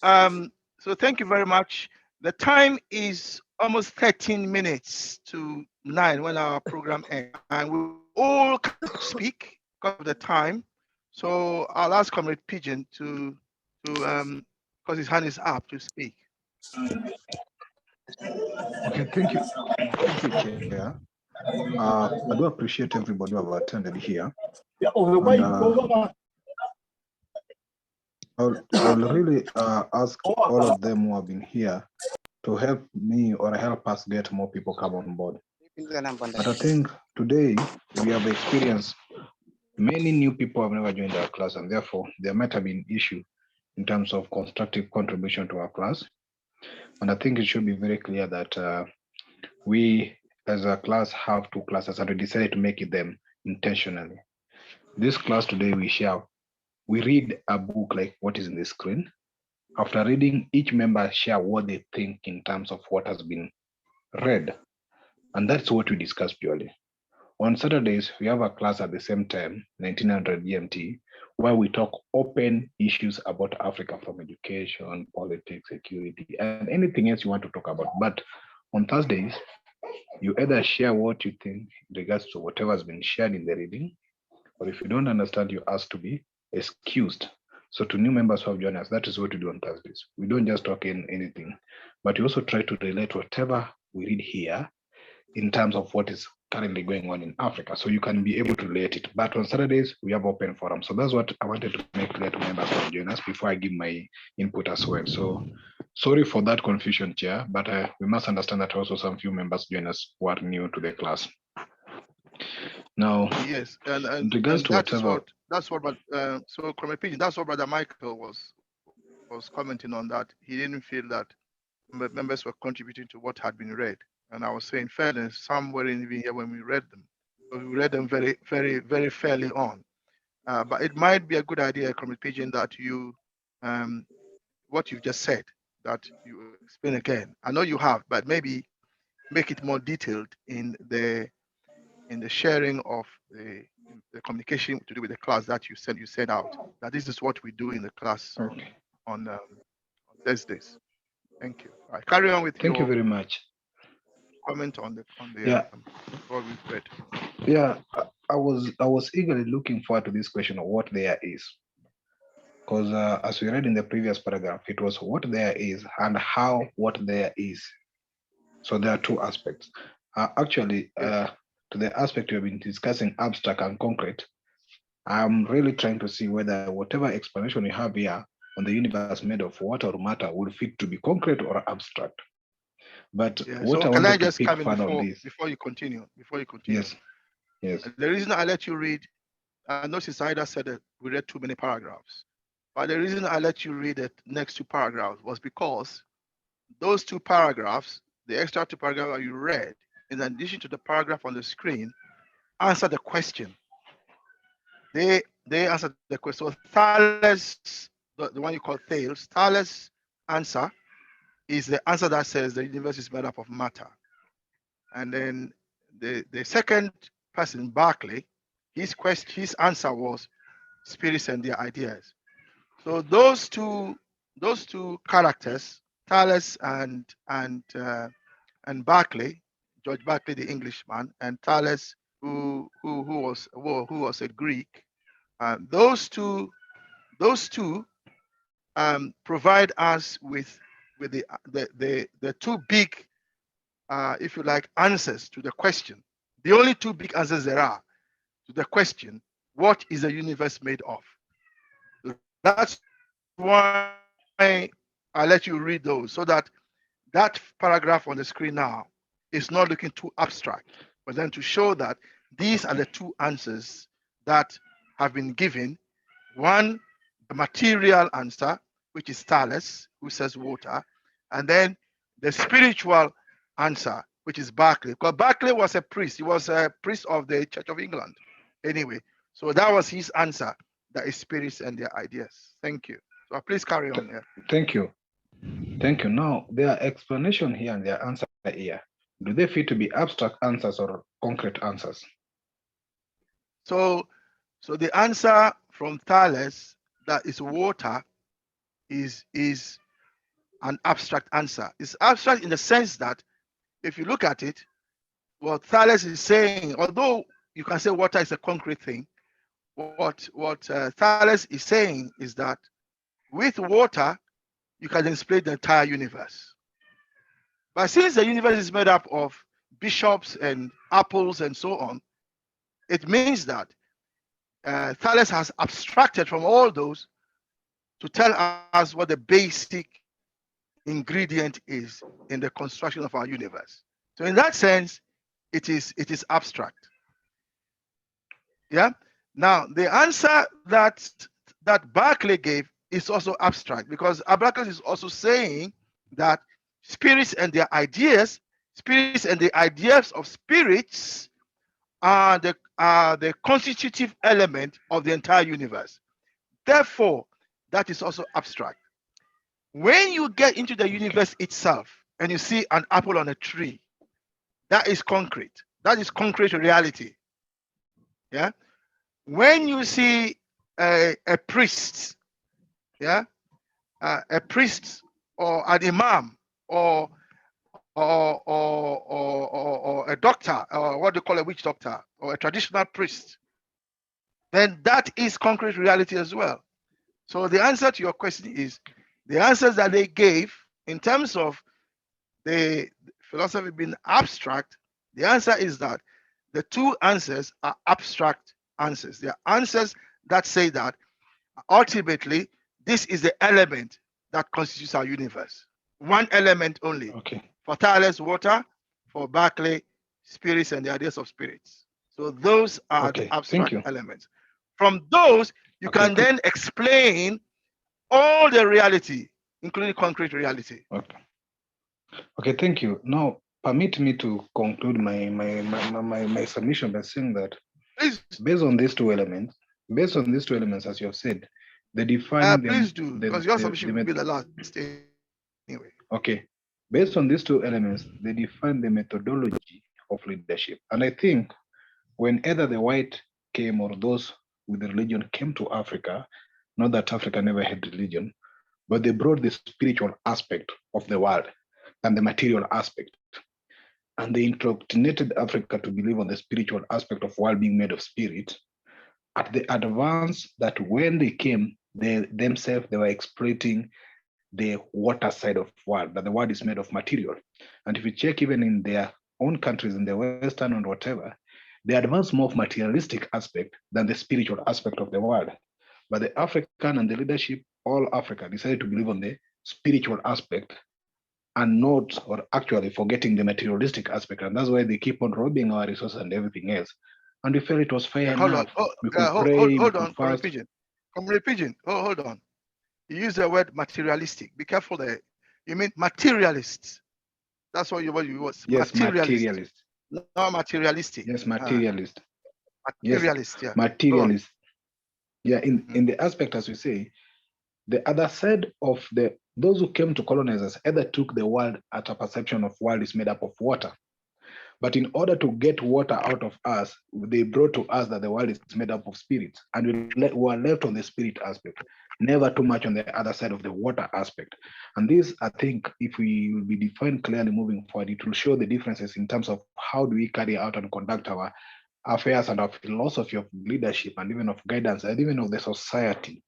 thank you very much. The time is almost 13 minutes to 9 when our program ends, and we all speak because of the time. So I'll ask Comrade Pigeon to because his hand is up, to speak. Okay, thank you. Thank you, Chair. I do appreciate everybody who have attended here. And, I'll really ask all of them who have been here to help me or help us get more people come on board. But I think today we have experienced Many new people have never joined our class, and therefore there might have been issue in terms of constructive contribution to our class. And I think it should be very clear that we as a class have two classes, and we decided to make it them intentionally. This class today we read a book like what is in the screen. After reading, each member share what they think in terms of what has been read. And that's what we discuss purely. On Saturdays, we have a class at the same time, 1900 GMT, where we talk open issues about Africa, from education, politics, security, and anything else you want to talk about. But on Thursdays, you either share what you think in regards to whatever has been shared in the reading, or if you don't understand, you ask to be excused. So to new members who have joined us, that is what we do on Thursdays. We don't just talk in anything, but we also try to relate whatever we read here in terms of what is currently going on in Africa. So you can be able to relate it. But on Saturdays, we have open forum. So that's what I wanted to make clear to members who have joined us before I give my input as well. So sorry for that confusion, Chair, but we must understand that also some few members join us who are new to the class. Now, yes, and in regards to whatever, that's what so from a pigeon, that's what Brother Michael was commenting on, that he didn't feel that members were contributing to what had been read. And I was saying, fairness, some weren't even here when we read them. So we read them very, very, very fairly on. But it might be a good idea, Comrade Pigeon, that you, what you've just said, that you explain again. I know you have, but maybe make it more detailed in the sharing of the communication to do with the class that you sent out. That this is what we do in the class on Thursdays. Thank you. All right, carry on with thank you very much. Comment on the what we've read. Yeah, I was eagerly looking forward to this question of what there is, because as we read in the previous paragraph, it was what there is and how what there is. So there are two aspects. Actually, to the aspect we have been discussing, abstract and concrete, I'm really trying to see whether whatever explanation we have here on the universe made of water or matter would fit to be concrete or abstract. But what so I can wanted I just to pick come in fun of this. before you continue? Yes. The reason I let you read, I know Sister Ida said that we read too many paragraphs, but the reason I let you read the next two paragraphs was because those two paragraphs, the extra two paragraphs you read, in addition to the paragraph on the screen, answer the question. They answered the question. So Thales, the one you call Thales, Thales' answer is the answer that says the universe is made up of matter. And then the second person, Berkeley, his answer was spirits and their ideas. So those two characters, Thales and Berkeley, George Berkeley, the Englishman, and Thales, who was a Greek, those two provide us with the two big, if you like, answers to the question. The only two big answers there are to the question, what is the universe made of? That's why I let you read those, so that paragraph on the screen now is not looking too abstract, but then to show that these are the two answers that have been given. One, the material answer, which is Thales, who says water, and then the spiritual answer, which is Berkeley. Because Berkeley was a priest. He was a priest of the Church of England. Anyway, so that was his answer, that is spirits and their ideas. Thank you. So please carry on here. Thank you. Thank you. Now, their explanation here and their answer here, do they fit to be abstract answers or concrete answers? So the answer from Thales, that is water, is an abstract answer. It's abstract in the sense that if you look at it, what Thales is saying, although you can say water is a concrete thing, what Thales is saying is that with water, you can explain the entire universe. But since the universe is made up of bishops and apples and so on, it means that Thales has abstracted from all those to tell us what the basic ingredient is in the construction of our universe. So in that sense, it is abstract. Yeah. Now, the answer that Berkeley gave is also abstract, because Berkeley is also saying that spirits and their ideas, spirits and the ideas of spirits are the constitutive element of the entire universe. Therefore, that is also abstract. When you get into the universe itself and you see an apple on a tree, that is concrete. That is concrete reality. Yeah. When you see a priest, yeah, a priest or an imam or a doctor, or what do you call a witch doctor, or a traditional priest, then that is concrete reality as well. So the answer to your question is the answers that they gave in terms of the philosophy being abstract. The answer is that the two answers are abstract answers. They are answers that say that ultimately this is the element that constitutes our universe. One element only. Okay. For Thales, water. For Berkeley, spirits and the ideas of spirits. So those are Okay. the Thank abstract you. elements. From those, you Okay. can then explain all the reality, including concrete reality. Okay. Okay. Thank you. Now, permit me to conclude my submission by saying that Please, based on these two elements, as you have said, they define please do, because your submission will be the last anyway. Okay. Based on these two elements, they define the methodology of leadership. And I think when either the white came or those with the religion came to Africa, not that Africa never had religion, but they brought the spiritual aspect of the world and the material aspect. And they indoctrinated Africa to believe on the spiritual aspect of world being made of spirit, at the advance that when they came, they themselves they were exploiting the water side of world, that the world is made of material. And if you check even in their own countries, in the Western and whatever, they advance more of materialistic aspect than the spiritual aspect of the world. But the African and the leadership, all Africa, decided to believe on the spiritual aspect and not, or actually forgetting the materialistic aspect. And that's why they keep on robbing our resources and everything else. And we felt it was fair Hold enough. on. We could pray, we could fast. Comrade Pigeon. Hold on. You use the word materialistic. Be careful there. You mean materialists. That's what you was. Yes, materialist. Not materialistic. Yes, materialist. Materialist, yes, yeah. materialist. Yeah, in the aspect, as we say, the other side of those who came to colonize us either took the world at a perception of world is made up of water. But in order to get water out of us, they brought to us that the world is made up of spirits, and we were left on the spirit aspect, never too much on the other side of the water aspect. And this, I think, if we will be defined clearly moving forward, it will show the differences in terms of how do we carry out and conduct our affairs and our philosophy of leadership and even of guidance and even of the society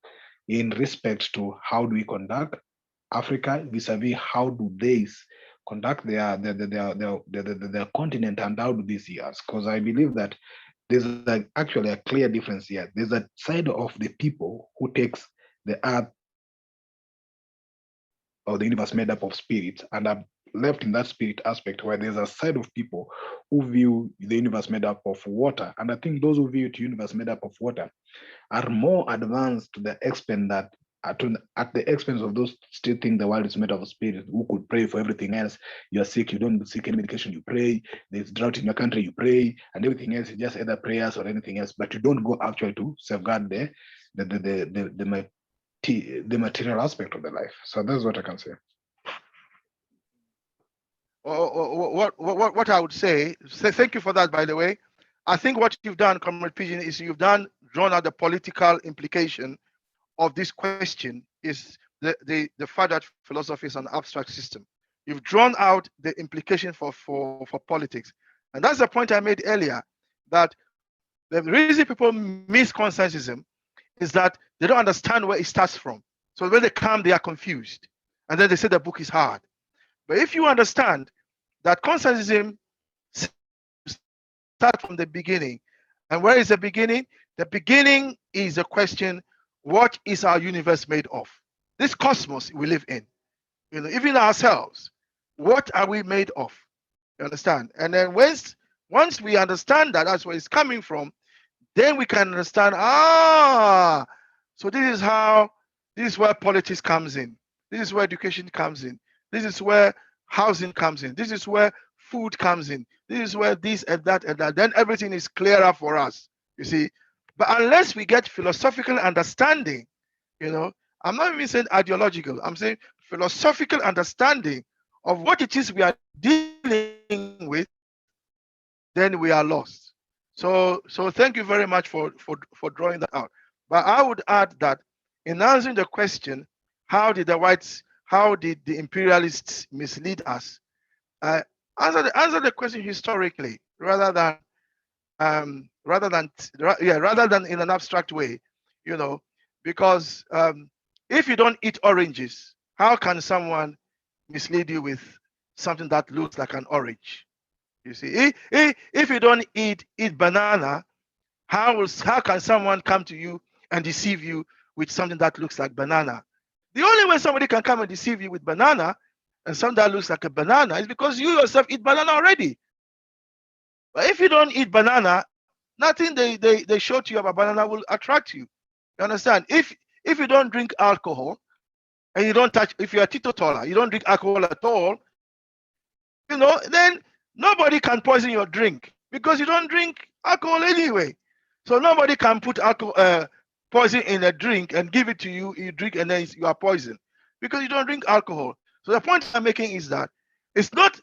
in respect to how do we conduct Africa vis-a-vis how do they conduct their continent and how do they see us? Because I believe that there's actually a clear difference here. There's a side of the people who takes the earth or the universe made up of spirits and are left in that spirit aspect, where there's a side of people who view the universe made up of water. And I think those who view the universe made up of water are more advanced to the extent that at the expense of those still think the world is made of spirit, who could pray for everything else. You're sick, you don't seek any medication, you pray. There's drought in your country, you pray, and everything else is just either prayers or anything else, but you don't go actually to safeguard the material aspect of the life. So that's what I can say. What I would say, thank you for that, by the way. I think what you've done, Comrade Pigeon, is you've drawn out the political implication of this question is the fact that philosophy is an abstract system. You've drawn out the implication for politics. And that's the point I made earlier, that the reason people miss consensusism is that they don't understand where it starts from. So when they come, they are confused. And then they say the book is hard. But if you understand that consensusism starts from the beginning, and where is the beginning? The beginning is the question, what is our universe made of? This cosmos we live in, even ourselves, what are we made of? You understand? And then once we understand that that's where it's coming from, then we can understand, so this is where politics comes in. This is where education comes in. This is where housing comes in. This is where food comes in. This is where this and that and that. Then everything is clearer for us, you see. But unless we get philosophical understanding, I'm not even saying ideological, I'm saying philosophical understanding of what it is we are dealing with, then we are lost. So thank you very much for drawing that out. But I would add that in answering the question, how did the imperialists mislead us? Answer the question historically rather than in an abstract way, because if you don't eat oranges, how can someone mislead you with something that looks like an orange? You see, if you don't eat banana, how can someone come to you and deceive you with something that looks like banana? The only way somebody can come and deceive you with banana and something that looks like a banana is because you yourself eat banana already. But if you don't eat banana, nothing they show to you about banana will attract you. You understand? If you don't drink alcohol and you don't touch, if you're a teetotaler, you don't drink alcohol at all, then nobody can poison your drink because you don't drink alcohol anyway. So nobody can put alcohol, poison in a drink and give it to you, you drink, and then you are poisoned because you don't drink alcohol. So the point I'm making is that it's not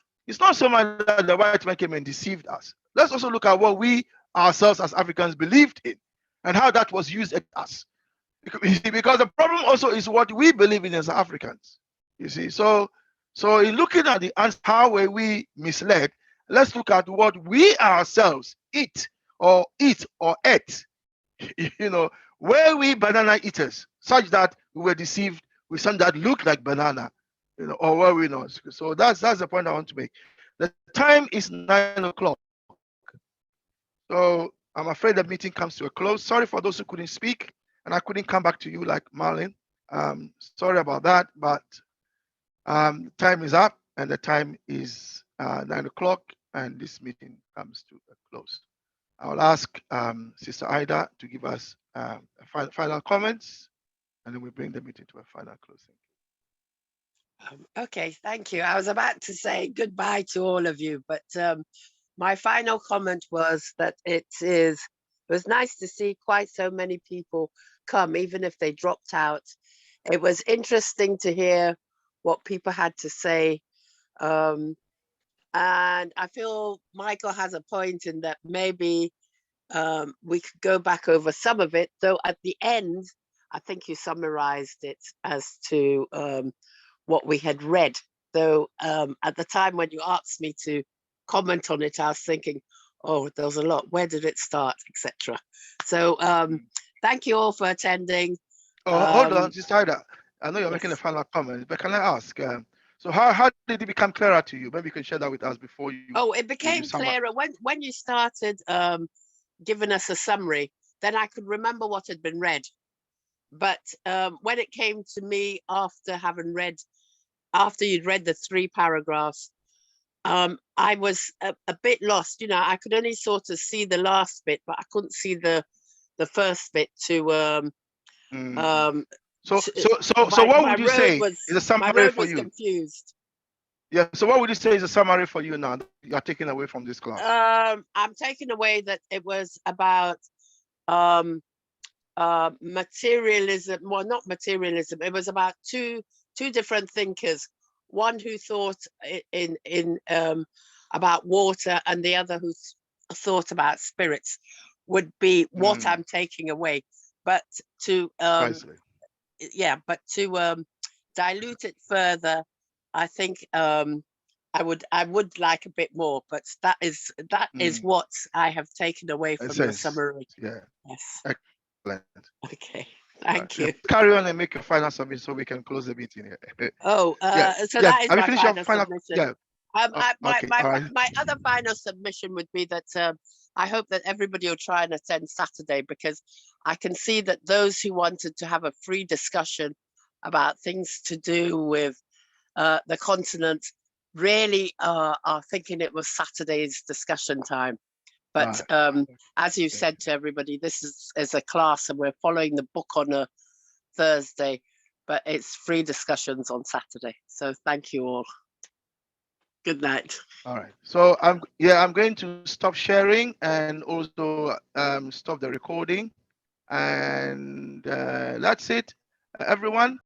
so much that the white man came and deceived us. Let's also look at what we ourselves as Africans believed in and how that was used against us. Because the problem also is what we believe in as Africans. You see, so in looking at the answer, how were we misled? Let's look at what we ourselves eat or ate. Were we banana eaters, such that we were deceived with something that looked like banana, or were we not? So that's the point I want to make. The time is 9 o'clock. So I'm afraid the meeting comes to a close. Sorry for those who couldn't speak, and I couldn't come back to you like Marlon. Sorry about that, but time is up, and the time is 9 o'clock, and this meeting comes to a close. I'll ask Sister Ida to give us final comments, and then we bring the meeting to a final closing. Okay, thank you. I was about to say goodbye to all of you, but my final comment was that it was nice to see quite so many people come, even if they dropped out. It was interesting to hear what people had to say. And I feel Michael has a point in that maybe we could go back over some of it, though at the end, I think you summarized it as to what we had read. Though at the time when you asked me to comment on it, I was thinking, oh, there was a lot. Where did it start, etc. So thank you all for attending. Hold on, Sister Ida. I know you're making a final comment, but can I ask? So how did it become clearer to you? Maybe you can share that with us before you. Oh, it became clearer when you started giving us a summary. Then I could remember what had been read. But when it came to me after you'd read the 3 paragraphs, I was a bit lost. I could only sort of see the last bit, but I couldn't see the first bit to. So what would you say is a summary for you? Confused. Yeah. So what would you say is a summary for you now that you are taking away from this class? I'm taking away that it was about materialism. Well, not materialism. It was about two different thinkers. One who thought in about water, and the other who thought about spirits. Would be what I'm taking away. But to dilute it further, I think I would like a bit more, but that is what I have taken away from the summary. Yeah. Yes. Excellent. Okay. Thank you. Carry on and make your final submission so we can close the meeting here. Oh, so that is my final submission. Yeah. My other final submission would be that I hope that everybody will try and attend Saturday, because I can see that those who wanted to have a free discussion about things to do with the continent really are thinking it was Saturday's discussion time. But as you said to everybody, this is a class and we're following the book on a Thursday, but it's free discussions on Saturday. So thank you all. Good night. All right. So I'm going to stop sharing and also stop the recording. And that's it, everyone.